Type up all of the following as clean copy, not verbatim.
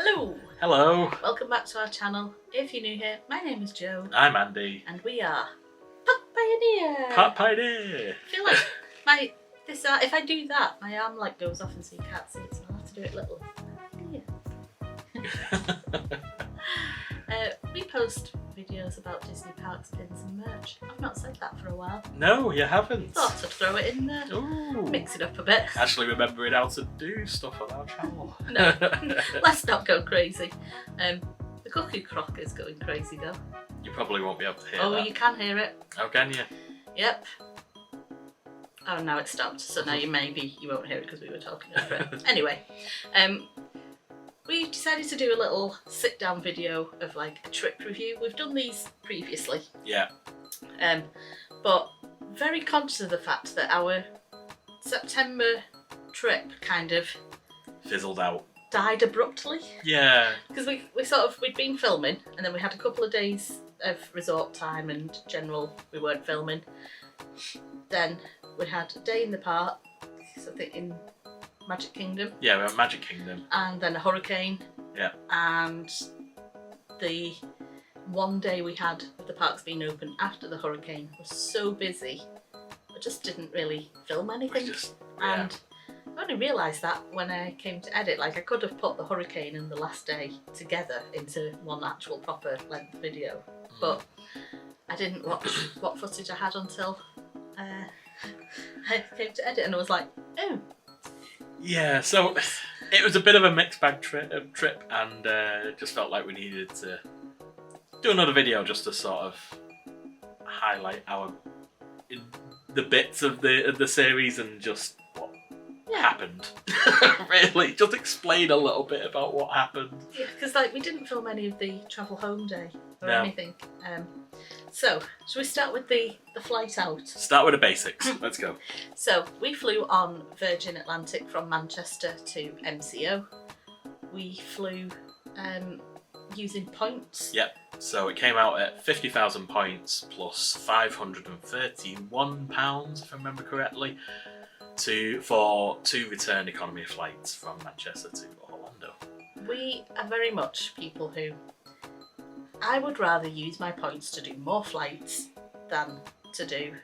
Hello! Hello. Welcome back to our channel. If you're new here, my name is Jo. I'm Andy. And we are Park Pioneer! Park Pioneer! I feel like if I do that, my arm goes off and so you can't see it, so I'll have to do it little. We post videos about Disney parks, pins and merch. I've not said that for a while. No, you haven't. Thought I'd throw it in there. Ooh. Mix it up a bit. Actually remembering how to do stuff on our channel. No, let's not go crazy. The cuckoo clock is going crazy though. You probably won't be able to hear Oh, that. you can hear it. Oh, can you? Yep. Oh, now it's stopped, so now you won't hear it because we were talking over it. Anyway, we decided to do a little sit-down video of a trip review. We've done these previously. Yeah. But very conscious of the fact that our September trip kind of Fizzled out. died abruptly. Yeah. Because we'd been filming and then we had a couple of days of resort time and we weren't filming. Then we had a day in the park, something in Magic Kingdom. Yeah, we went Magic Kingdom. And then a hurricane. Yeah. And the one day we had with the parks being open after the hurricane was so busy, I just didn't really film anything. And I only realised that when I came to edit. I could have put the hurricane and the last day together into one actual proper length video, but I didn't watch what footage I had until I came to edit, and I was like, oh. Yeah, so it was a bit of a mixed bag trip, and it just felt like we needed to do another video just to sort of highlight the bits of the series and just what happened. Really, just explain a little bit about what happened. Yeah, because we didn't film any of the travel home day or anything. So, shall we start with the flight out? Start with the basics. Let's go. So, we flew on Virgin Atlantic from Manchester to MCO. We flew using points. Yep. So it came out at 50,000 points plus £531, if I remember correctly, for two return economy flights from Manchester to Orlando. We are very much people who I would rather use my points to do more flights than to do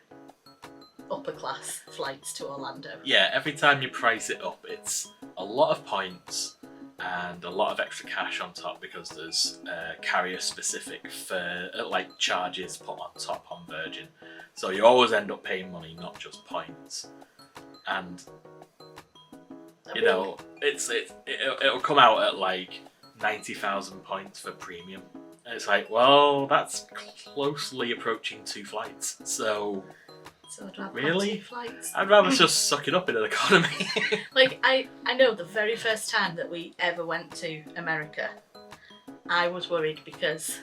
upper class flights to Orlando. Yeah, every time you price it up, it's a lot of points and a lot of extra cash on top because there's carrier specific fare, charges put on top on Virgin. So you always end up paying money, not just points. And it'll come out at 90,000 points for premium. And it's well, that's closely approaching 2 flights. So I'd rather really? have 2 flights. I'd rather just suck it up in an economy. I know the very first time that we ever went to America, I was worried because,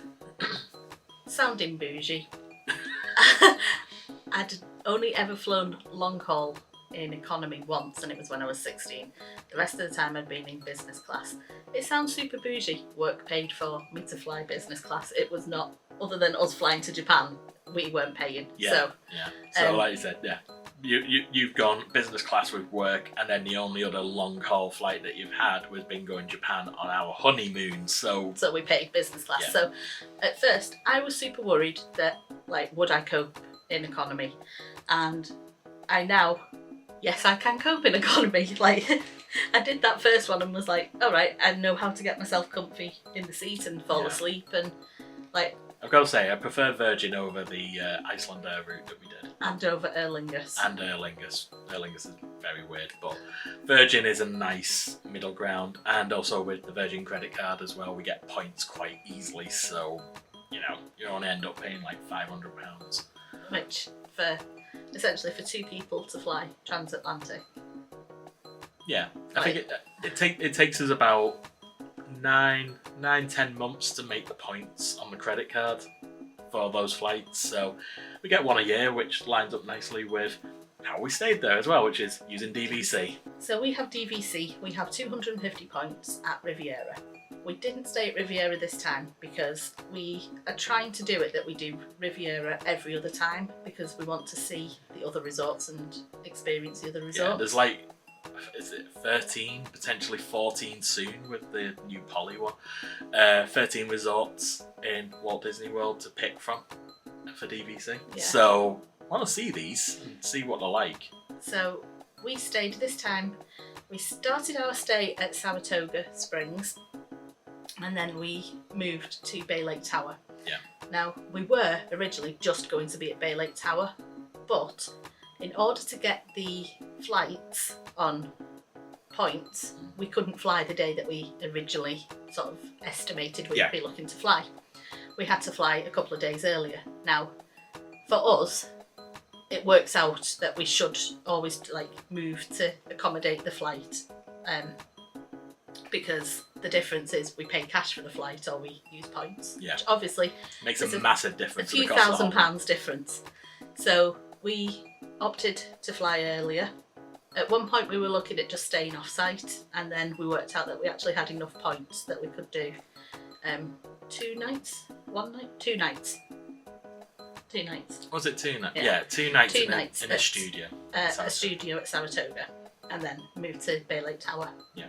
sounding bougie, I'd only ever flown long haul in economy once, and it was when I was 16. The rest of the time I'd been in business class. It sounds super bougie. Work paid for me to fly business class. It was not, other than us flying to Japan, we weren't paying. So like you said, you've gone business class with work, and then the only other long haul flight that you've had was been going Japan on our honeymoon. So we paid business class. Yeah. So at first I was super worried that would I cope in economy, and I now. Yes, I can cope in economy. I did that first one and was all right, I know how to get myself comfy in the seat and fall asleep and I've got to say, I prefer Virgin over the Iceland Air route that we did. And over Aer Lingus. And Aer Lingus. Aer Lingus is very weird, but Virgin is a nice middle ground, and also with the Virgin credit card as well, we get points quite easily, so, you only end up paying £500. Which, essentially for 2 people to fly transatlantic. Yeah, I think it takes us about 9-10 months to make the points on the credit card for those flights. So we get one a year, which lines up nicely with how we stayed there as well, which is using DVC. So we have DVC. We have 250 points at Riviera. We didn't stay at Riviera this time because we are trying to do it that we do Riviera every other time because we want to see the other resorts and experience the other resorts. Yeah, there's is it 13, potentially 14 soon with the new Poly one. 13 resorts in Walt Disney World to pick from for DVC. Yeah. So I want to see these and see what they're like. So we stayed this time. We started our stay at Saratoga Springs, and then we moved to Bay Lake Tower. Yeah. Now, we were originally just going to be at Bay Lake Tower, but in order to get the flights on points, we couldn't fly the day that we originally sort of estimated we'd be looking to fly. We had to fly a couple of days earlier. Now, for us, it works out that we should always move to accommodate the flight, because the difference is we pay cash for the flight or we use points. Yeah. Which obviously makes a massive difference. A few £1,000 difference. So we opted to fly earlier. At one point we were looking at just staying off site, and then we worked out that we actually had enough points that we could do 2 nights? 1 night? 2 nights. 2 nights. Was it 2 nights? Yeah, 2 nights, in a studio. A studio at Saratoga, and then moved to Bay Lake Tower. Yeah.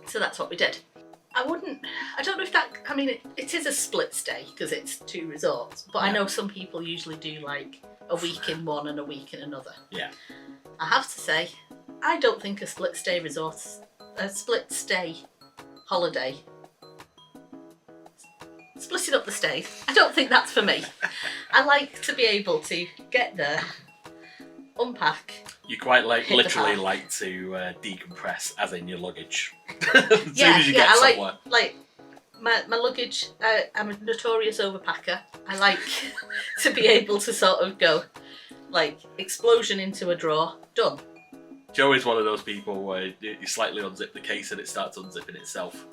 So that's what we did. I don't know if that, I mean, it is a split stay because it's 2 resorts, but I know some people usually do like a week in one and a week in another. Yeah. I have to say, I don't think a split stay holiday, splitting up the stays, I don't think that's for me. I like to be able to get there, unpack. You quite literally like to decompress, as in your luggage. As soon as you get somewhere. I like my luggage. I'm a notorious overpacker. I like to be able to sort of go, like, explosion into a drawer, done. Joe is one of those people where you slightly unzip the case and it starts unzipping itself.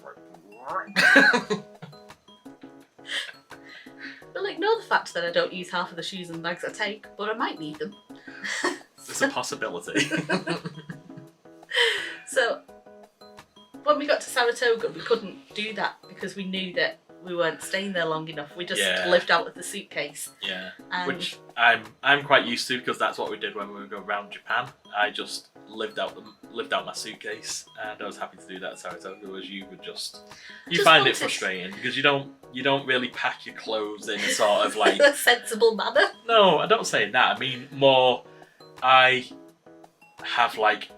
But ignore the fact that I don't use half of the shoes and bags I take, but I might need them. It's a possibility. So when we got to Saratoga, we couldn't do that because we knew that we weren't staying there long enough. We just lived out of the suitcase. Yeah, which I'm quite used to because that's what we did when we were going around Japan. I just lived out my suitcase, and I was happy to do that at Saratoga. Whereas you would you find it frustrating because you don't really pack your clothes in a sort of like a sensible manner. No, I don't say that. I mean more. I have like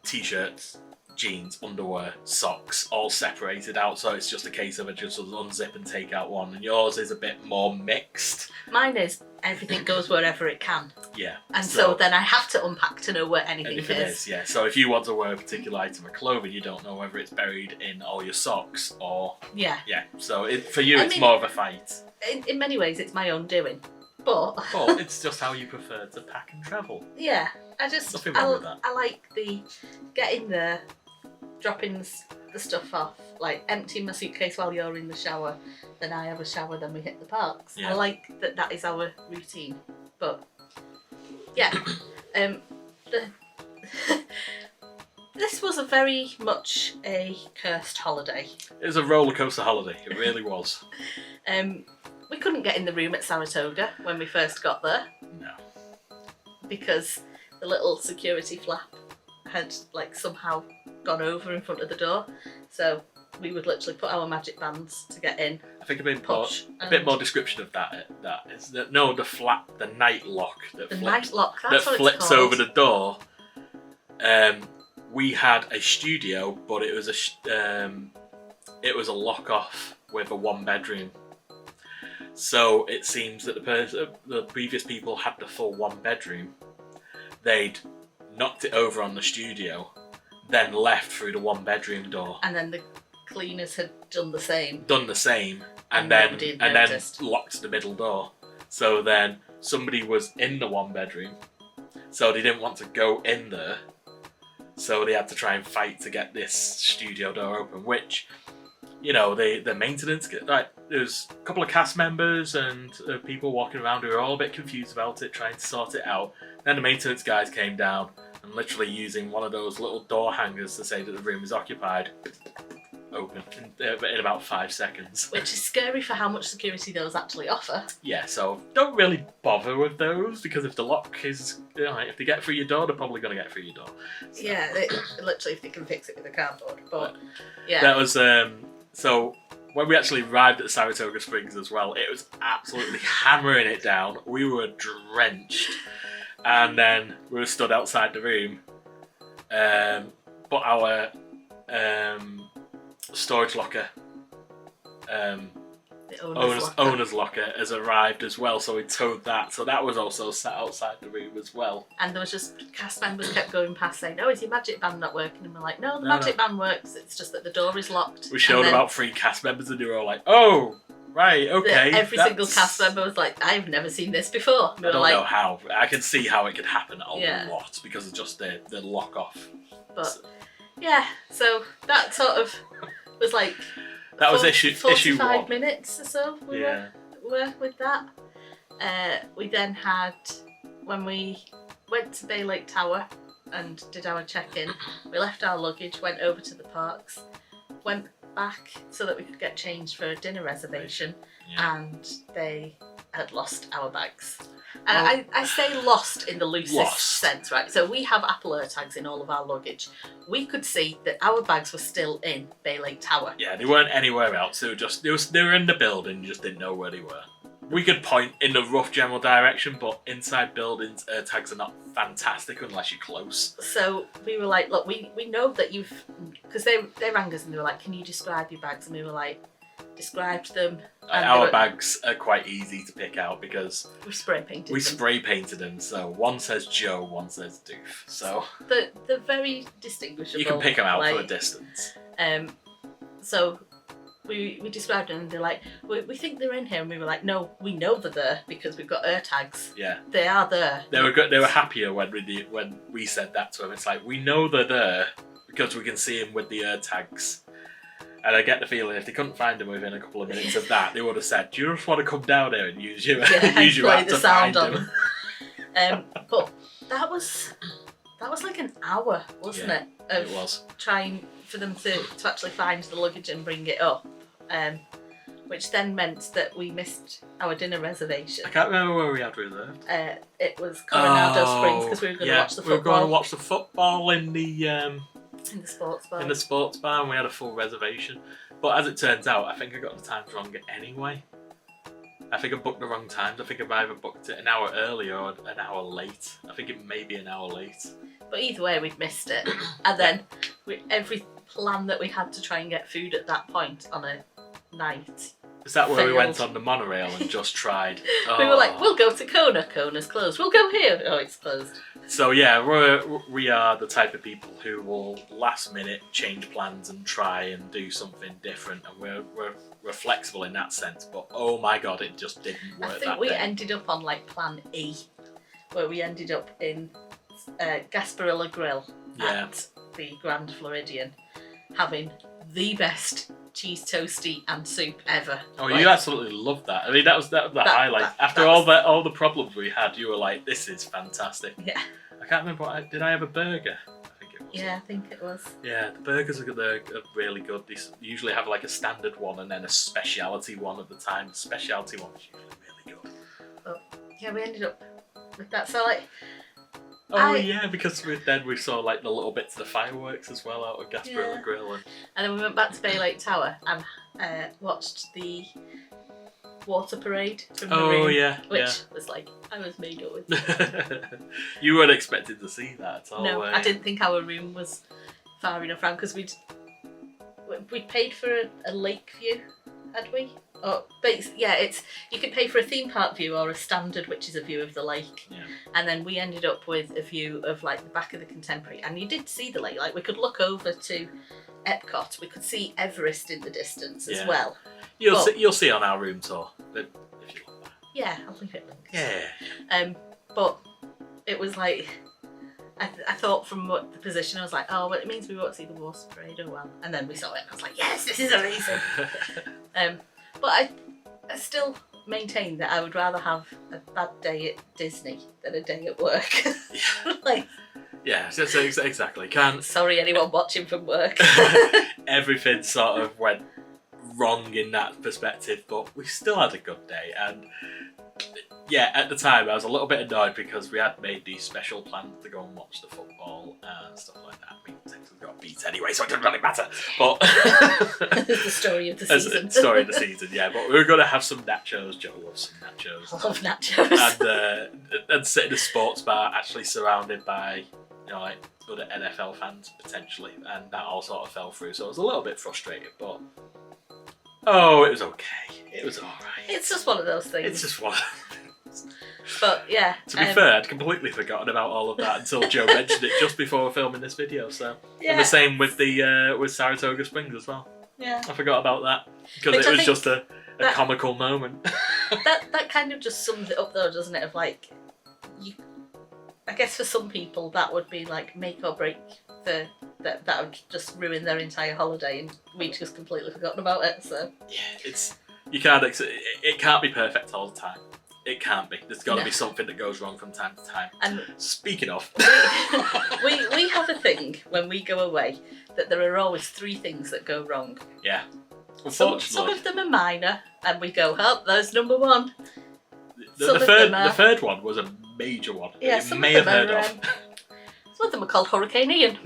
t-shirts, jeans, underwear, socks, all separated out, so it's just a case of I just unzip and take out one. And yours is a bit more mixed. Mine is everything goes wherever it can. Yeah. And so then I have to unpack to know where anything is. Yeah. So if you want to wear a particular item of clothing, you don't know whether it's buried in all your socks or Yeah. So for you, it's more of a fight. In many ways, it's my own doing. But it's just how you prefer to pack and travel. Yeah, Nothing wrong with that. I like the getting there, dropping the stuff off, like emptying my suitcase while you're in the shower, then I have a shower, then we hit the parks. Yeah. I like that is our routine. But yeah, this was a very much a cursed holiday. It was a roller coaster holiday. It really was. We couldn't get in the room at Saratoga when we first got there. No. Because the little security flap had somehow gone over in front of the door. So we would literally put our magic bands to get in. I think a bit more description of that is that the flap, the night lock that flips over the door. We had a studio, but it was a lock off with a 1-bedroom. So it seems that the previous people had the full 1-bedroom. They'd knocked it over on the studio, then left through the 1-bedroom door. And then the cleaners had done the same. And then locked the middle door. So then somebody was in the 1-bedroom, so they didn't want to go in there. So they had to try and fight to get this studio door open, which, the maintenance, there's a couple of cast members and people walking around who were all a bit confused about it, trying to sort it out. Then the maintenance guys came down and literally using one of those little door hangers to say that the room is occupied, open in about 5 seconds. Which is scary for how much security those actually offer. Yeah, so don't really bother with those, because if the lock is, if they get through your door, they're probably going to get through your door. So. Yeah, literally if they can fix it with a cardboard. But yeah. That was, so when we actually arrived at Saratoga Springs as well, it was absolutely hammering it down. We were drenched. And then we were stood outside the room. But our storage locker, the owner's locker has arrived as well, so we towed that. So that was also sat outside the room as well. And there was just cast members kept going past saying, "Oh, is your magic band not working?" And we're like, "No, the magic band works. It's just that the door is locked." We showed about 3 cast members, and they were all like, "Oh, right, okay." Every single cast member was like, "I've never seen this before." I don't know how. I can see how it could happen a lot because of just the lock off. But yeah, so that sort of was like. That was issue 45 1. minutes or so we were with that. We then had, when we went to Bay Lake Tower and did our check-in, we left our luggage, went over to the parks, went back so that we could get changed for a dinner reservation, and they had lost our bags. And I say lost in the loosest sense, right? So we have Apple AirTags in all of our luggage. We could see that our bags were still in Bay Lake Tower. Yeah, they weren't anywhere else. They were in the building, you just didn't know where they were. We could point in the rough general direction, but inside buildings, AirTags are not fantastic unless you're close. So we were like, look, we know that you've... Because they rang us and they were like, can you describe your bags? And we were like, described them. And our bags are quite easy to pick out because we spray painted them. So one says Joe, one says Doof. So they're very distinguishable. You can pick them out from a distance. So we described them and they're like, we think they're in here, and we were like, no, we know they're there because we've got AirTags. Yeah, they are there. They were happier when we said that to them. It's like, we know they're there because we can see them with the AirTags. And I get the feeling if they couldn't find them within a couple of minutes of that, they would have said, "Do you just want to come down here and use your app to find them?" But that was like an hour, wasn't it? It was trying for them to actually find the luggage and bring it up, which then meant that we missed our dinner reservation. I can't remember where we had reserved. It was Coronado Springs because we were going to watch the football. We were going to watch the football in the sports bar. In the sports bar, and we had a full reservation. But as it turns out, I think I got the times wrong anyway. I think I booked the wrong times. I think I've either booked it an hour early or an hour late. I think it may be an hour late. But either way, we'd missed it. And then every plan that we had to try and get food at that point on a night. Is that where we went on the monorail and just tried? We were like, we'll go to Kona. Kona's closed. We'll go here. Oh, it's closed. So yeah, we are the type of people who will last minute change plans and try and do something different, and we're flexible in that sense. But oh my god, it just didn't work. I think we ended up on like plan E, where we ended up in Gasparilla Grill at the Grand Floridian, having the best cheese toasty and soup ever. Oh, you absolutely loved that. I mean, that was the highlight. After all the problems we had, you were like, "This is fantastic." Yeah. I can't remember did I have a burger? I think it was. Yeah, I think it was. Yeah, the burgers are really good. They usually have like a standard one and then a speciality one at the time. The speciality one is usually really good. Oh, yeah, we ended up with that. So like. Because we saw like the little bits of the fireworks as well out of Gasparilla Grill. And then we went back to Bay Lake Tower and watched the water parade from the room, which was like, I was made up with. You weren't expected to see that at all. No, I didn't think our room was far enough around because we'd paid for a lake view, had we? Oh, but you could pay for a theme park view or a standard, which is a view of the lake. Yeah. And then we ended up with a view of like the back of the Contemporary, and you did see the lake. Like we could look over to Epcot, we could see Everest in the distance as well. You'll see on our room tour if you want that. Yeah, I'll leave it linked. Yeah. But it was like. I thought from the position, I was like, oh, well, it means we won't see the water parade. Oh well. And then we saw it, and I was like, yes, this is amazing. But I still maintain that I would rather have a bad day at Disney than a day at work. Like, Yeah, exactly. Can't. Sorry, anyone watching from work. Everything sort of went wrong in that perspective, but we still had a good day. And yeah, at the time I was a little bit annoyed because we had made these special plans to go and watch the football and stuff like that. I mean, Texas got beat anyway, so it doesn't really matter. But the story of the season. Story of the season, yeah. But we were going to have some nachos. Joe loves some nachos. I love nachos. And sit in a sports bar, actually surrounded by, like other NFL fans potentially, and that all sort of fell through. So I was a little bit frustrated, but it was okay. It was all right. It's just one of those things. It's just one. But yeah. To be fair, I'd completely forgotten about all of that until Joe mentioned it just before filming this video. So, yeah. And the same with the with Saratoga Springs as well. Yeah. I forgot about that because it was just a comical moment. that kind of just sums it up, though, doesn't it? Of like, I guess for some people that would be like make or break for that would just ruin their entire holiday, and we just completely forgotten about it. So yeah, you can't. It can't be perfect all the time. It can't be. There's got to be something that goes wrong from time to time. And speaking of, we have a thing when we go away that there are always 3 things that go wrong. Yeah. Unfortunately, some of them are minor, and we go, "Oh, there's number 1." The third one was a major one. Yeah, you may have heard of. Some of them are called Hurricane Ian,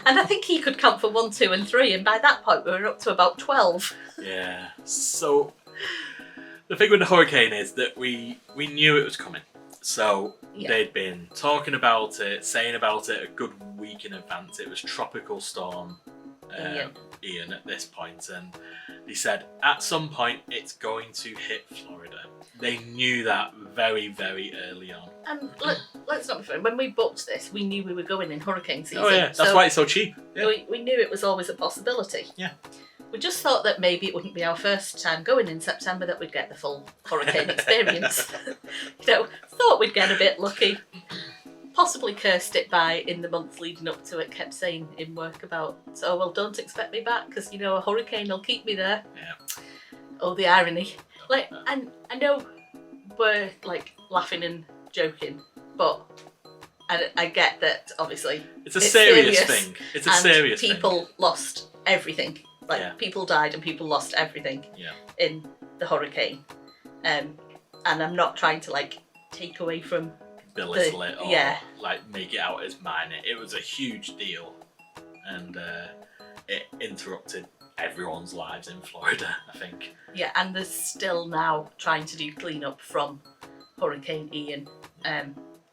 and I think he could count for 1, 2, and 3, and by that point we were up to about 12. Yeah. So. The thing with the hurricane is that we knew it was coming. So they'd been talking about it, saying about it a good week in advance. It was Tropical Storm Ian at this point, and they said at some point it's going to hit Florida. They knew that very, very early on. And let's not be funny, when we booked this, we knew we were going in hurricane season. Oh yeah, that's why it's so cheap. Yeah. We knew it was always a possibility. Yeah. We just thought that maybe it wouldn't be our first time going in September that we'd get the full hurricane experience. Thought we'd get a bit lucky. Possibly cursed it by in the months leading up to it, kept saying in work about, don't expect me back because, a hurricane will keep me there. Yeah. Oh, the irony. And I know we're laughing and joking, but I get that obviously it's a serious thing. It's a serious thing. People lost everything. People died and people lost everything in the hurricane. And I'm not trying to take away from belittle it or make it out as minor. It was a huge deal, and it interrupted everyone's lives in Florida, I think. Yeah, and there's still now trying to do cleanup from Hurricane Ian,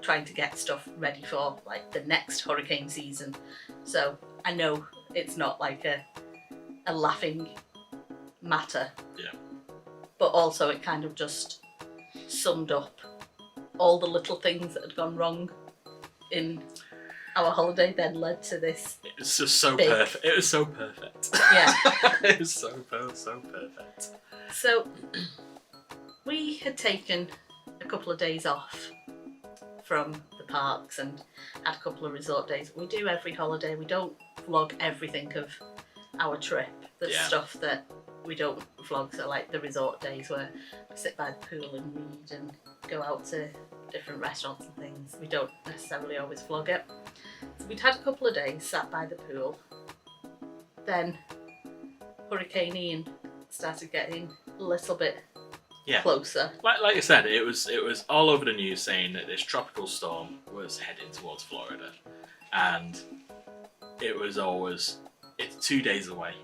trying to get stuff ready for the next hurricane season. So I know it's not a laughing matter. Yeah. But also it kind of just summed up all the little things that had gone wrong in our holiday, then led to this. It was just so perfect. It was so perfect. Yeah. It was so perfect. So we had taken a couple of days off from the parks and had a couple of resort days. We do every holiday. We don't vlog everything of our trip. There's stuff that we don't vlog, so the resort days where we sit by the pool and read and go out to different restaurants and things. We don't necessarily always vlog it. So we'd had a couple of days sat by the pool. Then Hurricane Ian started getting a little bit closer. Like I said, it was all over the news saying that this tropical storm was heading towards Florida, and it's 2 days away.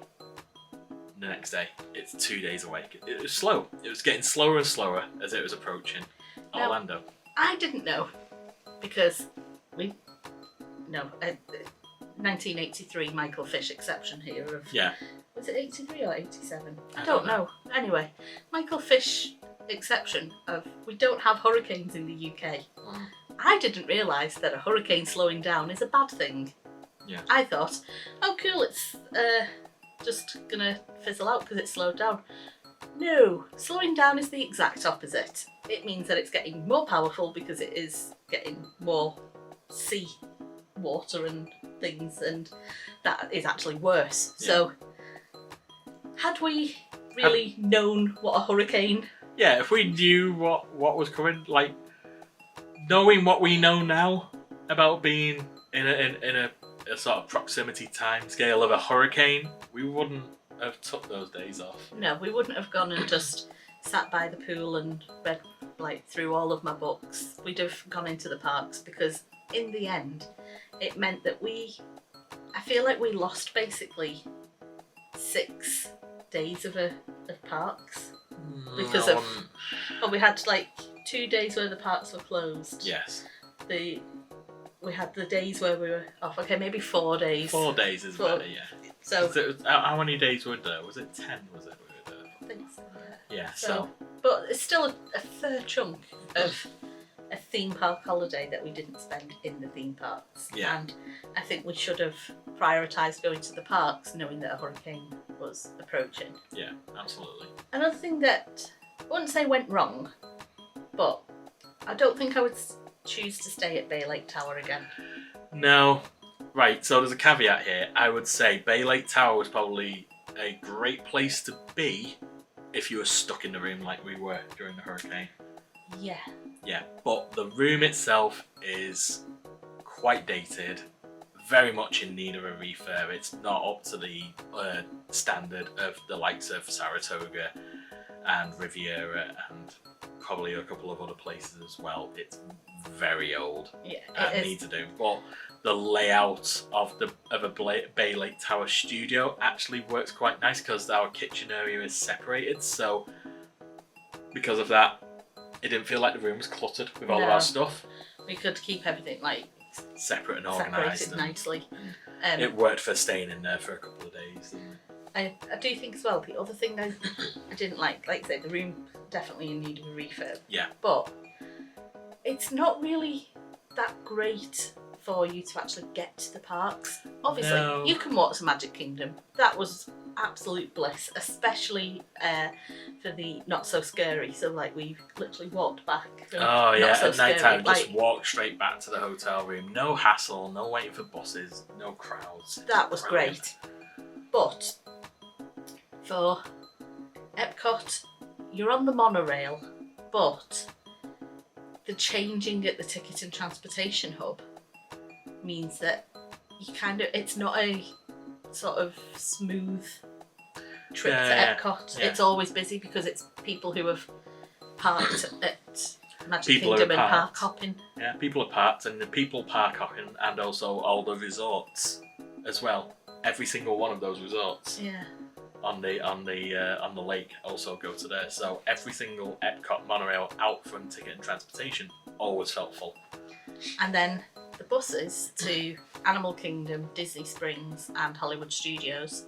The next day, it's 2 days away. It was slow. It was getting slower and slower as it was approaching Orlando. Now, I didn't know because 1983 Michael Fish exception here of was it 83 or 87? I don't know. Anyway, Michael Fish exception of we don't have hurricanes in the UK. I didn't realise that a hurricane slowing down is a bad thing. Yeah. I thought, oh cool, it's just gonna fizzle out because it's slowed down. No, slowing down is the exact opposite. It means that it's getting more powerful because it is getting more sea water and things, and that is actually worse. Yeah. So, had we really known what a hurricane? Yeah, if we knew what was coming, knowing what we know now, about being in a sort of proximity time scale of a hurricane, we wouldn't have took those days off. No, we wouldn't have gone and just sat by the pool and read like through all of my books. We'd have gone into the parks because in the end it meant that I feel like we lost basically 6 days of parks because we had like 2 days where the parks were closed. Yes. We had the days where we were off. Okay, maybe 4 days. 4 days is better, yeah. So how many days were there? Was it 10? Was it? I think so. Yeah. But it's still a fair chunk of a theme park holiday that we didn't spend in the theme parks. Yeah. And I think we should have prioritised going to the parks knowing that a hurricane was approaching. Yeah, absolutely. Another thing that I wouldn't say went wrong, but I don't think I would choose to stay at Bay Lake Tower again. No. Right, so there's a caveat here. I would say Bay Lake Tower was probably a great place to be if you were stuck in the room like we were during the hurricane. Yeah. Yeah, but the room itself is quite dated, very much in need of a refurb. It's not up to the standard of the likes of Saratoga and Riviera and probably a couple of other places as well. It's very old. Yeah, and needs to do. But the layout of a Bay Lake Tower studio actually works quite nice because our kitchen area is separated. So because of that, it didn't feel like the room was cluttered with all of our stuff. We could keep everything like separate and organised. Separated nicely. It worked for staying in there for a couple of days. Didn't it? I do think as well, the other thing I didn't like I say, the room definitely in need of a refurb. Yeah. But it's not really that great for you to actually get to the parks. Obviously, you can walk to Magic Kingdom. That was absolute bliss, especially for the not so scary. So like we literally walked back. Oh yeah, so at night time, like, just walk straight back to the hotel room. No hassle, no waiting for buses, no crowds. That was great. But for Epcot, you're on the monorail, but the changing at the ticket and transportation hub means that it's not a sort of smooth trip to Epcot. Yeah. It's always busy because it's people who have parked at Magic Kingdom and park hopping. Yeah, people are parked and the people park hopping and also all the resorts as well. Every single one of those resorts. Yeah. On the lake also go to there. So every single Epcot monorail out from ticket and transportation always felt full. And then the buses to Animal Kingdom, Disney Springs and Hollywood Studios.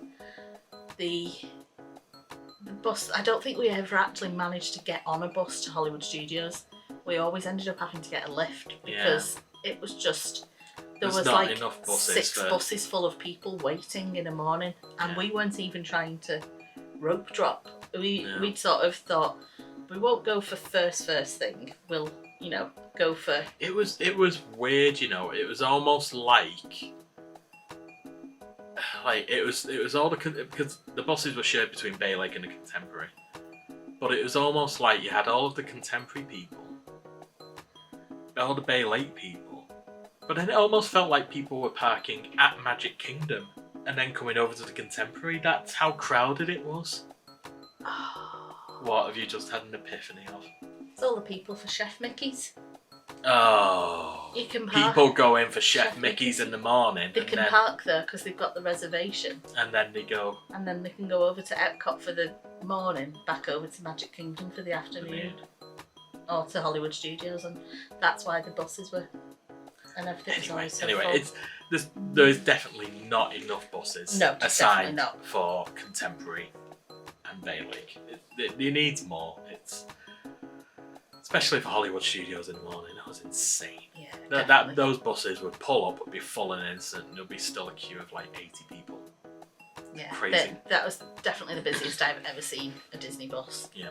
The bus, I don't think we ever actually managed to get on a bus to Hollywood Studios. We always ended up having to get a lift because it was just there was not like enough buses 6 buses full of people waiting in the morning, and we weren't even trying to rope drop. We'd sort of thought we won't go for first thing. We'll go for. It was weird, It was almost like it was all because the buses were shared between Bay Lake and the Contemporary, but it was almost like you had all of the Contemporary people, all the Bay Lake people, but then it almost felt like people were parking at Magic Kingdom and then coming over to the Contemporary. That's how crowded it was. What have you just had an epiphany of? It's all the people for Chef Mickey's. Oh, you can park, people go in for Chef Mickey's in the morning. They can park there because they've got the reservation. And then they go. And then they can go over to Epcot for the morning, back over to Magic Kingdom for the afternoon. Or to Hollywood Studios, and that's why the buses were and everything was always so anyway, full. There is definitely not enough buses aside for Contemporary and Bay Lake. It needs more. It's especially for Hollywood Studios in the morning. That was insane. Yeah, those buses would pull up, would be full in an instant, and there'll be still a queue of like 80 people. Yeah, crazy. That was definitely the busiest I've ever seen a Disney bus. Yeah.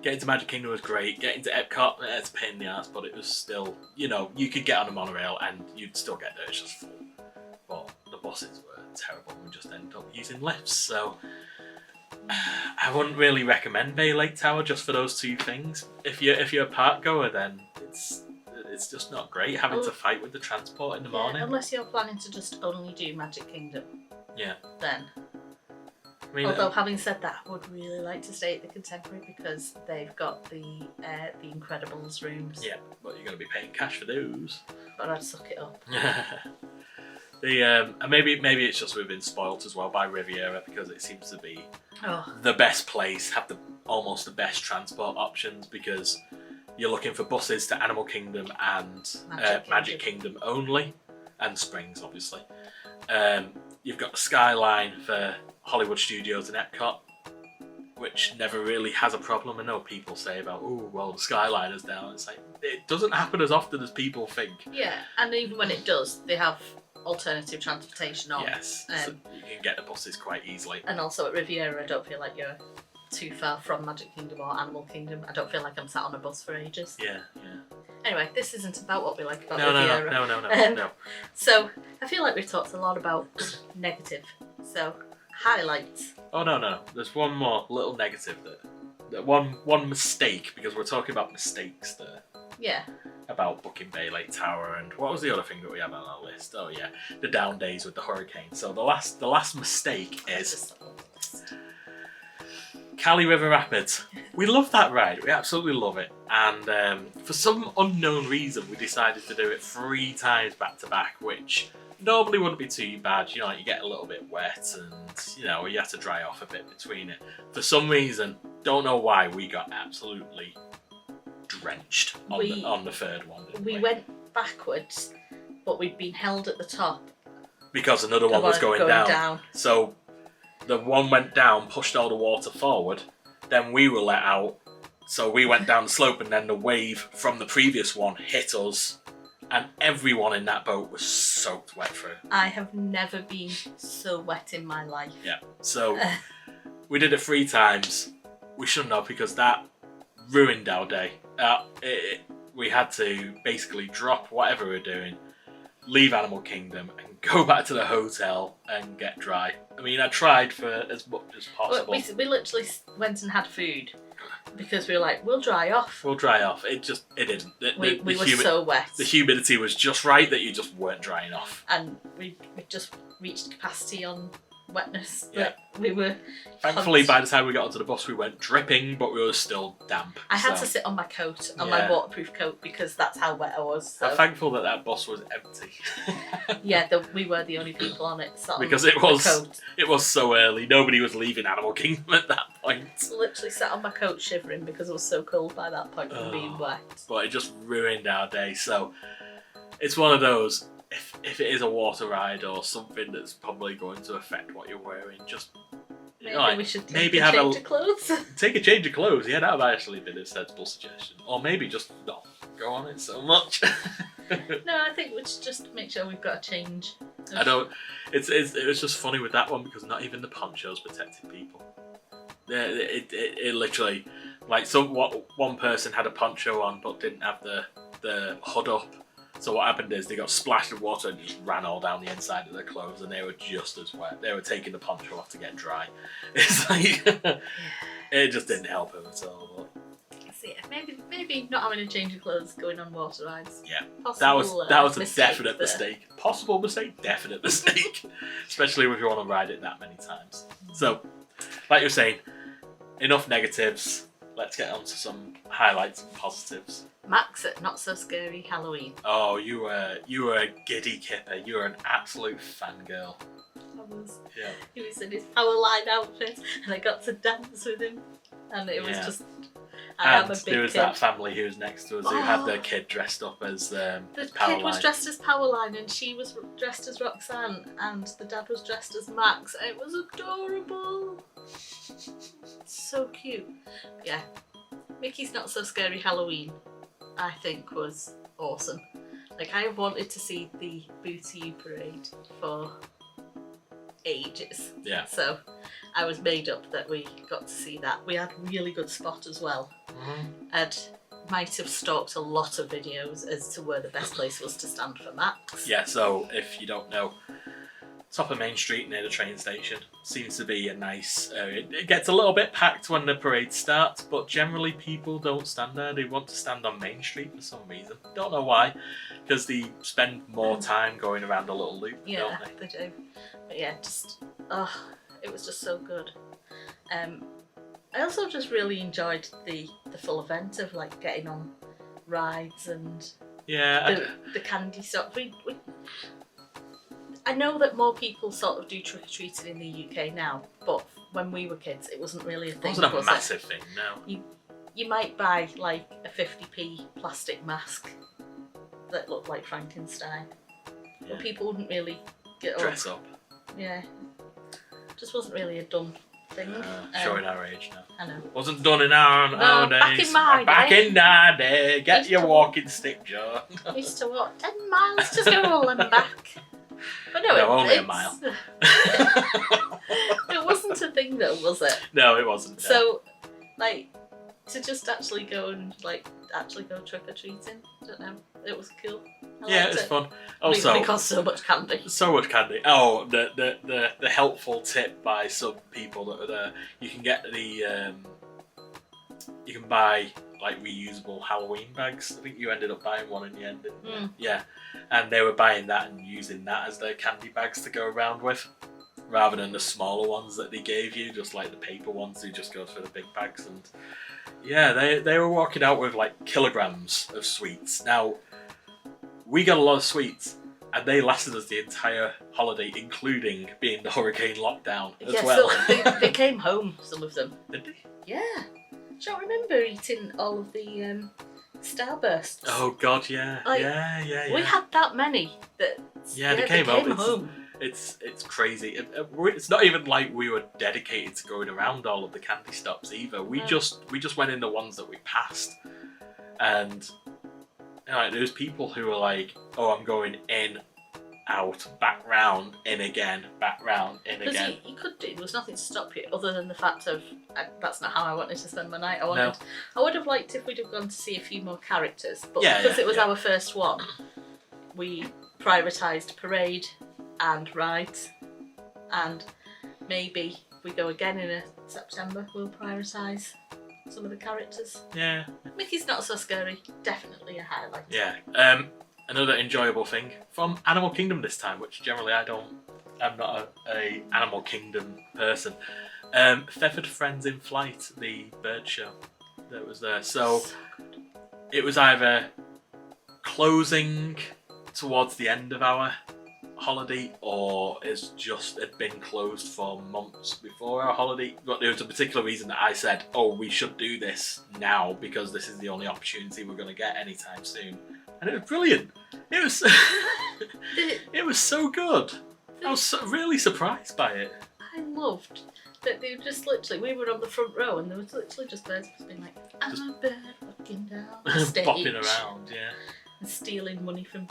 Getting to Magic Kingdom was great. Getting to Epcot, it's a pain in the ass, but it was still, you could get on a monorail and you'd still get there. It's just full. But the buses were terrible. We just ended up using lifts. So I wouldn't really recommend Bay Lake Tower just for those two things. If you're a park goer, then it's it's just not great having to fight with the transport in the morning. Unless you're planning to just only do Magic Kingdom. Yeah. Then. I mean, although having said that, I would really like to stay at the Contemporary because they've got the Incredibles rooms. Yeah, but you're going to be paying cash for those. But I'd suck it up. And maybe it's just we've been spoilt as well by Riviera because it seems to be the best place, have almost the best transport options because you're looking for buses to Animal Kingdom and Magic Kingdom only, and Springs obviously. You've got the Skyline for Hollywood Studios and Epcot, which never really has a problem. I know people say about, oh, well, the Skyline is down. It's like, it doesn't happen as often as people think. Yeah, and even when it does, they have alternative transportation on. Yes, so you can get the buses quite easily. And also at Riviera, I don't feel like you're too far from Magic Kingdom or Animal Kingdom. I don't feel like I'm sat on a bus for ages. Yeah. Anyway, this isn't about what we like about Riviera. No. So, I feel like we've talked a lot about negative. So, highlights. Oh, no. There's one more little negative that one mistake, because we're talking about mistakes there. Yeah. About booking Bay Lake Tower, and what was the other thing that we have on our list? Oh yeah, the down days with the hurricane. So the last mistake is Cali River Rapids. We love that ride. We absolutely love it. And for some unknown reason, we decided to do it 3 times back to back, which normally wouldn't be too bad. You know, like you get a little bit wet and, you know, you have to dry off a bit between it. For some reason, don't know why, we got absolutely drenched on the third one. We went backwards, but we'd been held at the top. Because another one was going down. So the one went down, pushed all the water forward, then we were let out, so we went down the slope, and then the wave from the previous one hit us, and everyone in that boat was soaked wet through. I have never been so wet in my life. Yeah, so we did it 3 times. We shouldn't have, because that ruined our day. We had to basically drop whatever we were doing, leave Animal Kingdom, and go back to the hotel and get dry. I mean, I tried for as much as possible. We literally went and had food because we were like, we'll dry off. It didn't. We were so wet. The humidity was just right that you just weren't drying off. And we just reached capacity on wetness. We were. Thankfully, by the time we got onto the bus, we weren't dripping, but we were still damp. I had to sit on my coat, my waterproof coat, because that's how wet I was. So. I'm thankful that bus was empty. Yeah, we were the only people on it. Because it was so early. Nobody was leaving Animal Kingdom at that point. Literally sat on my coat shivering because it was so cold by that point from being wet. But it just ruined our day. So it's one of those. If it is a water ride or something that's probably going to affect what you're wearing, just we should take a change of clothes. Take a change of clothes. Yeah, that would actually been a sensible suggestion. Or maybe just not go on it so much. No, I think we should just make sure we've got a change. I don't. It was just funny with that one because not even the ponchos protected people. It literally, like, one person had a poncho on but didn't have the hood up. So what happened is they got splashed with water and just ran all down the inside of their clothes, and they were just as wet. They were taking the poncho off to get dry. It's like it just didn't help them at all. But see, maybe not having a change of clothes going on water rides. Yeah, that was a definite mistake. Possible mistake, definite mistake. Especially if you want to ride it that many times. So, like you were saying, enough negatives. Let's get on to some highlights and positives. Max at Not So Scary Halloween. Oh, you were a giddy kipper. You were an absolute fangirl. I was. Yeah. He was in his Powerline outfit, and I got to dance with him, and it was just. I am a big there was kid. That family who was next to us who had their kid dressed up as the Powerline. kid was dressed as Powerline, and she was dressed as Roxanne, and the dad was dressed as Max. And it was adorable. So cute. Yeah. Mickey's Not So Scary Halloween, I think, was awesome. Like, I have wanted to see the Boo-to-You parade for ages. Yeah. So I was made up that we got to see that. We had really good spot as well. Mm-hmm. And might have stalked a lot of videos as to where the best place was to stand for Max. Yeah, so if you don't know, top of Main Street near the train station. Seems to be a nice area. It gets a little bit packed when the parade starts, but generally people don't stand there. They want to stand on Main Street for some reason. Don't know why, because they spend more time going around a little loop, Yeah, don't they do. But yeah, just it was just so good. I also just really enjoyed the full event of like getting on rides and the candy stuff. I know that more people sort of do trick or treating in the UK now, but when we were kids, it wasn't really a thing. It wasn't a massive thing, no. You might buy like a 50p plastic mask that looked like Frankenstein, but people wouldn't really dress up. Yeah, just wasn't really a done thing. Showing our age now. I know. Wasn't done in our days. Back in my day. Get your walking stick, Joe. I used to walk 10 miles to school and back. But no, only a mile. It wasn't a thing though, was it? No, it wasn't. No. So, like, to just actually go and go trick or treating, I don't know, it was cool. It was fun. Also, it cost so much candy. So much candy. Oh, the helpful tip by some people that were there. You can get you can buy like reusable Halloween bags. I think you ended up buying one in the end, didn't you? Yeah, and they were buying that and using that as their candy bags to go around with, rather than the smaller ones that they gave you, just like the paper ones who just go for the big bags. And yeah, they were walking out with like kilograms of sweets. Now, we got a lot of sweets, and they lasted us the entire holiday, including being the hurricane lockdown as well. So they came home, some of them. Did they? Yeah. Do you remember eating all of the Starbursts? Oh God, yeah. Like, yeah. We had that many that they came home. It's crazy. It's not even like we were dedicated to going around all of the candy stops either. We just went in the ones that we passed, and there's people who were like, "Oh, I'm going in, out, back round, in again, back round, in again." Because you could do. There was nothing to stop you other than the fact of that's not how I wanted to spend my night. I would have liked if we'd have gone to see a few more characters, but because it was our first one, we prioritised parade and rides, and maybe if we go again in September, we'll prioritise some of the characters. Yeah. Mickey's not so scary. Definitely a highlight. Yeah. Another enjoyable thing from Animal Kingdom this time, which generally I'm not a Animal Kingdom person. Feathered Friends in Flight, the bird show that was there. So it was either closing towards the end of our holiday, or it's just had been closed for months before our holiday. But there was a particular reason that I said, "Oh, we should do this now because this is the only opportunity we're going to get anytime soon." And it was brilliant. It was it was so good. I was really surprised by it. I loved that they were just literally, we were on the front row and there was literally just birds just being like, "I'm a bird walking down the stage." Bopping around, and stealing money from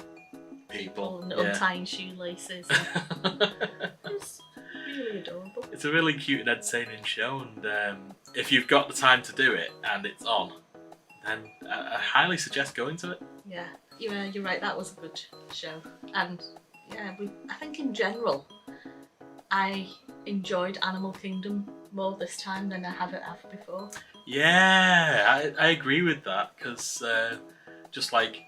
people and untying shoelaces. It was really adorable. It's a really cute and entertaining show, and if you've got the time to do it and it's on, then I highly suggest going to it. Yeah, you're right, that was a good show. And I think in general, I enjoyed Animal Kingdom more this time than I have before. Yeah, I agree with that, because just like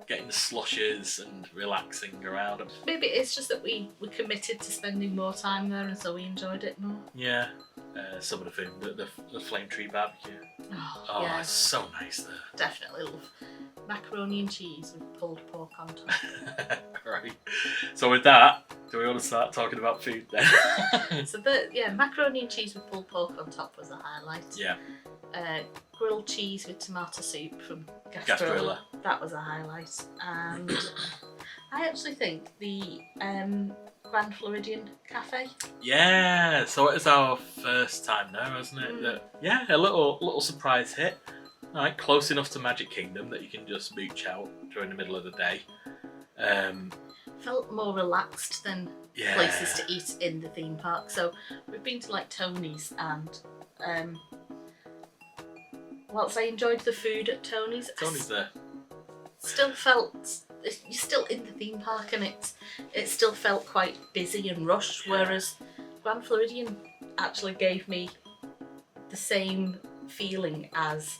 getting the slushes and relaxing around. Maybe it's just that we committed to spending more time there, and so we enjoyed it more. Yeah, some of the food, the flame tree barbecue. Oh, yeah. It's so nice there. Definitely love macaroni and cheese with pulled pork on top. Right. So with that, do we want to start talking about food then? So macaroni and cheese with pulled pork on top was a highlight. Yeah. Grilled cheese with tomato soup from Gasparilla. That was a highlight. And I actually think the Grand Floridian Cafe. Yeah, so it was our first time there, wasn't it? A little surprise hit. Like, close enough to Magic Kingdom that you can just mooch out during the middle of the day. Felt more relaxed than places to eat in the theme park. So we've been to like Tony's, and whilst I enjoyed the food at Tony's there. Still felt you're still in the theme park, and it still felt quite busy and rushed. Whereas Grand Floridian actually gave me the same feeling as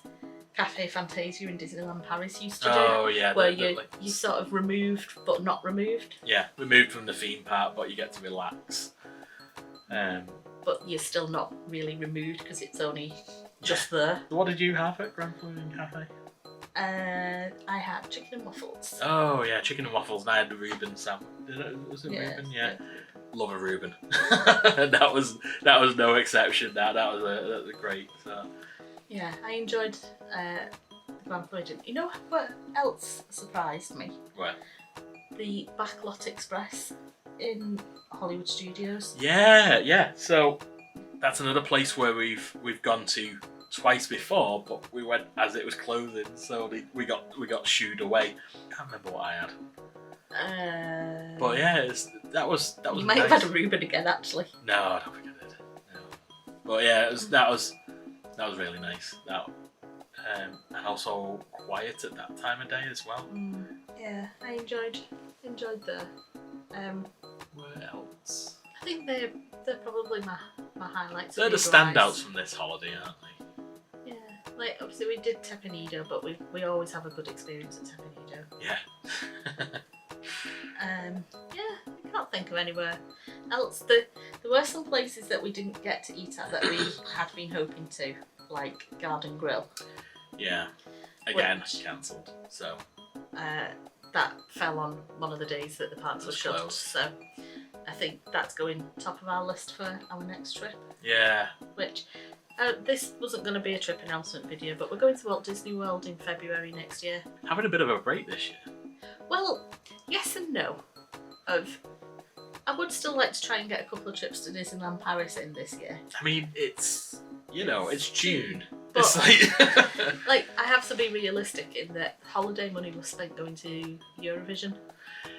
Cafe Fantasia in Disneyland Paris used to do. Oh yeah, where you sort of removed but not removed. Yeah, removed from the theme park, but you get to relax. But you're still not really removed because it's only just there. What did you have at Grand Floridian Cafe? I had chicken and waffles. Oh yeah, chicken and waffles, and I had the Reuben sandwich. Was it Reuben? Yeah. Love a Reuben. that was no exception. That was a great. So. Yeah, I enjoyed the Grand Floridian. You know what else surprised me? What? The Backlot Express in Hollywood Studios. Yeah. So that's another place where we've gone to twice before, but we went as it was closing, so we got shooed away. I can't remember what I had. But yeah, that was. You might nice. have had a Reuben again, actually. No, I don't think I did. No. But yeah, that was really nice. And also quiet at that time of day as well. Yeah, I enjoyed the. Where else? I think they're probably my highlights. They're the standouts from this holiday, aren't they? Yeah, like obviously we did Tepanido, but we always have a good experience at Tepanido. Yeah. Yeah, I can't think of anywhere else. There were some places that we didn't get to eat at that we had been hoping to, like Garden Grill. Yeah. Again, cancelled. So. That fell on one of the days that the parks were shut. Closed. So I think that's going top of our list for our next trip. Yeah. Which this wasn't going to be a trip announcement video, but we're going to Walt Disney World in February next year. Having a bit of a break this year. Well, yes and no. I would still like to try and get a couple of trips to Disneyland Paris in this year. I mean, it's June. But, it's like... like, I have to be realistic in that holiday money was spent going to Eurovision.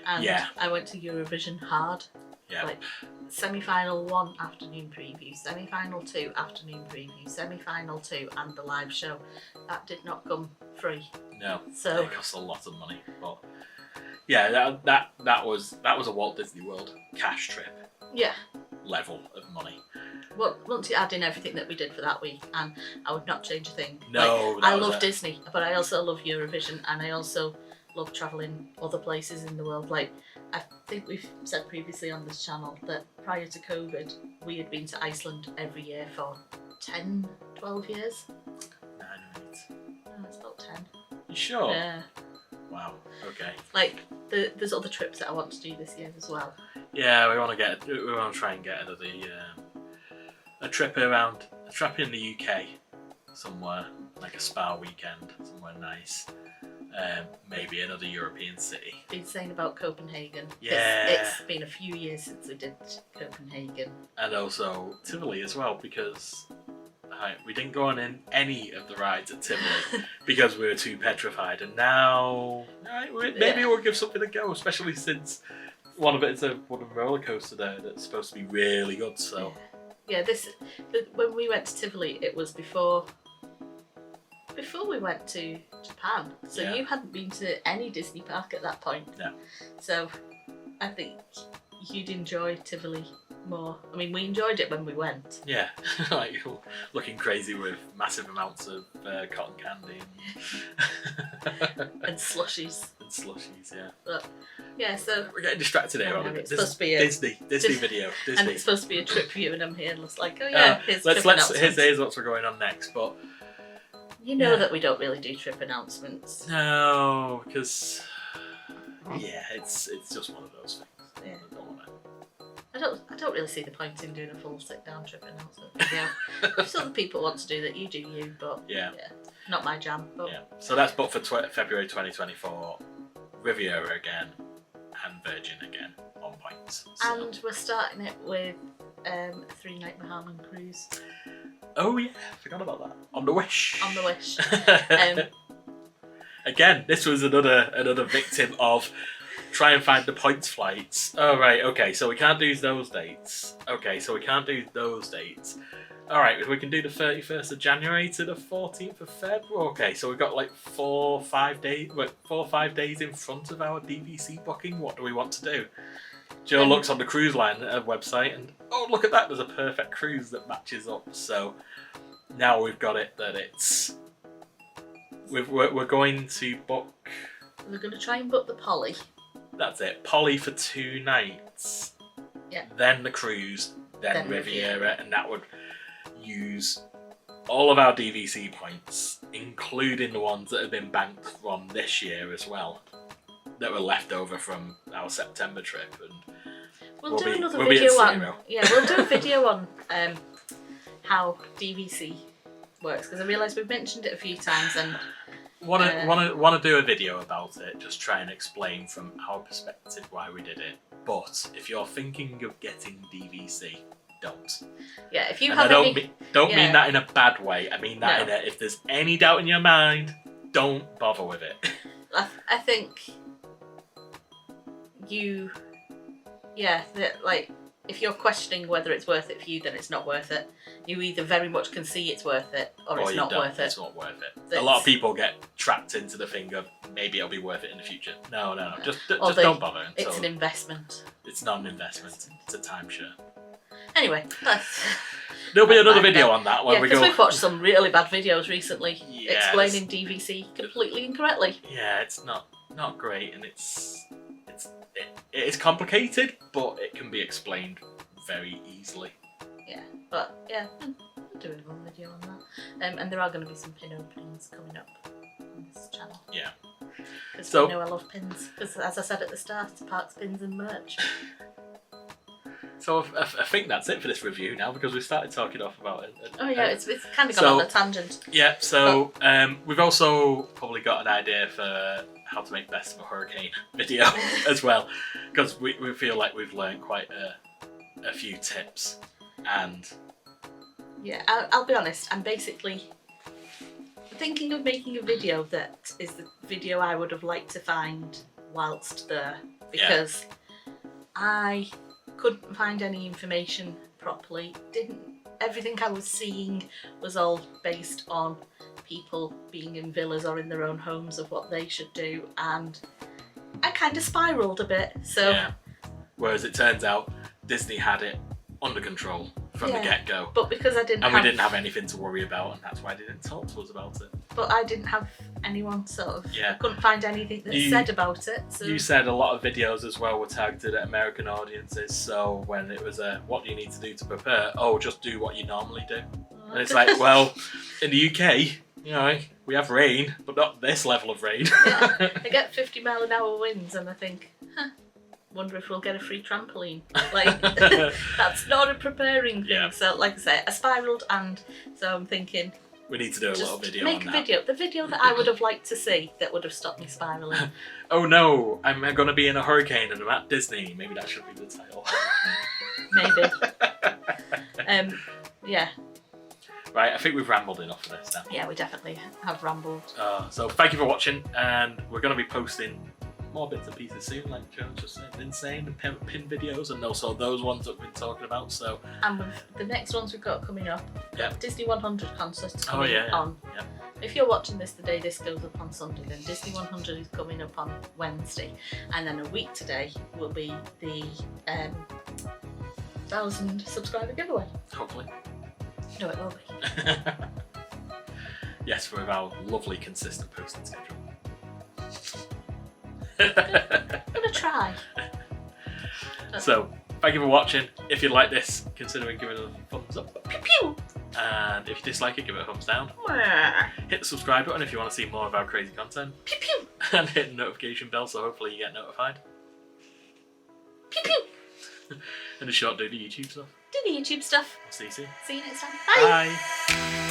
And I went to Eurovision hard. Yeah. Like, semi-final 1 afternoon preview, semi-final 2 afternoon preview, semi-final 2 and the live show. That did not come free. No. So it cost a lot of money. But yeah, that was a Walt Disney World cash trip. Yeah. Level of money. Well, once you add in everything that we did for that week, and I would not change a thing. No, like, I love Disney, but I also love Eurovision, and I also love travelling other places in the world. Like, I think we've said previously on this channel that prior to COVID, we had been to Iceland every year for 10, 12 years. 9 minutes. No, it's about 10. You sure? Yeah. Wow. Okay. Like, there's other trips that I want to do this year as well. Yeah, we want to try and get another a trip in the UK somewhere, like a spa weekend somewhere nice. Maybe another European city. Been saying about Copenhagen. Yeah. It's been a few years since we did Copenhagen. And also Tivoli as well, because we didn't go on any of the rides at Tivoli because we were too petrified. And now, maybe we'll give something a go, especially since one of it is a wooden roller coaster there that's supposed to be really good. So. Yeah, when we went to Tivoli, it was before we went to Japan. So you hadn't been to any Disney park at that point. No. So I think you'd enjoy Tivoli more. I mean, we enjoyed it when we went. Yeah, like looking crazy with massive amounts of cotton candy and slushies. Yeah. But yeah, so we're getting distracted here. It's supposed to be a Disney video. Disney. And it's supposed to be a trip for you, and I'm here just like, oh yeah, here's what's going on next. But you know that we don't really do trip announcements. No, because it's just one of those things. Yeah. I don't really see the point in doing a full sit-down trip announcement video. If other people want to do that, you do you, but not my jam. But so that's booked for February 2024. Riviera again and Virgin again on points. So. And we're starting it with a 3-night Bahamian cruise. Oh yeah, forgot about that. On the Wish. On the Wish. Again, this was another victim of try and find the points flights. Oh right, okay, so we can't do those dates. Okay, so we can't do those dates. Alright, we can do the 31st of January to the 14th of February. Okay, so we've got like 4 or 5 days in front of our DVC booking. What do we want to do? Joe looks on the cruise line website and, oh, look at that, there's a perfect cruise that matches up. So now we've got it that it's... We're going to book... We're going to try and book the Polly. That's it. Polly for 2 nights. Yeah. Then the cruise, then Riviera, and that would use all of our DVC points, including the ones that have been banked from this year as well, that were left over from our September trip. And we'll do another video on. Yeah, we'll do a video on how DVC works, because I realise we've mentioned it a few times and. Want to do a video about it, just try and explain from our perspective why we did it. But if you're thinking of getting DVC, don't. Yeah, if you and have don't mean that in a bad way. I mean that in a, if there's any doubt in your mind, don't bother with it. I think if you're questioning whether it's worth it for you, then it's not worth it. You either very much can see it's worth it, or it's not worth it. It's not worth it. A lot of people get trapped into the thing of maybe it'll be worth it in the future. No. Just don't bother. It's an investment. It's not an investment. It's a timeshare. Anyway, there'll be another video on that when we go. Because we've watched some really bad videos recently explaining DVC completely incorrectly. Yeah, it's not great, and it is complicated, but it can be explained very easily. We'll do another video on that. And there are going to be some pin openings coming up on this channel. Yeah. Because we know I love pins. Because as I said at the start, it's parks, pins and merch. So I think that's it for this review now, because we started talking off about it. It's kind of gone on a tangent. Yeah, so we've also probably got an idea for how to make best of a hurricane video as well, because we feel like we've learned quite a few tips. And yeah, I'll be honest, I'm basically thinking of making a video that is the video I would have liked to find whilst there, because I couldn't find any information properly. Everything I was seeing was all based on people being in villas or in their own homes of what they should do, and I kind of spiraled a bit. So whereas it turns out Disney had it under control from the get-go. But because I didn't we didn't have anything to worry about, and that's why they didn't talk to us about it. But I didn't have anyone I couldn't find anything that said about it. So. You said a lot of videos as well were targeted at American audiences, so when it was what do you need to do to prepare? Oh, just do what you normally do. And it's like, well, in the UK, we have rain, but not this level of rain. I get 50-mile-an-hour winds and I think, wonder if we'll get a free trampoline. Like, that's not a preparing thing. Yeah. So, like I say, I spiraled, and so I'm thinking we need to do a little video on that. The video that I would have liked to see that would have stopped me spiraling. Oh no, I'm going to be in a hurricane and I'm at Disney. Maybe that should be the title. Maybe. Yeah. Right, I think we've rambled enough of this now. Yeah, we definitely have rambled. So thank you for watching, and we're going to be posting more bits and pieces soon, like Joe just been saying, the pin videos, and also those ones that we've been talking about. So, and with the next ones we've got coming up, Disney 100 concerts coming on. Yeah. If you're watching this the day this goes up on Sunday, then Disney 100 is coming up on Wednesday, and then a week today will be the 1,000 subscriber giveaway. Hopefully. No, it will be. Yes, with our lovely consistent posting schedule. I'm gonna try. So, thank you for watching. If you like this, consider giving it a thumbs up. Pew pew! And if you dislike it, give it a thumbs down. Hit the subscribe button if you want to see more of our crazy content. Pew pew! And hit the notification bell so hopefully you get notified. Pew pew! And if you don't do the YouTube stuff. Do the YouTube stuff. See you soon. See you next time. Bye! Bye!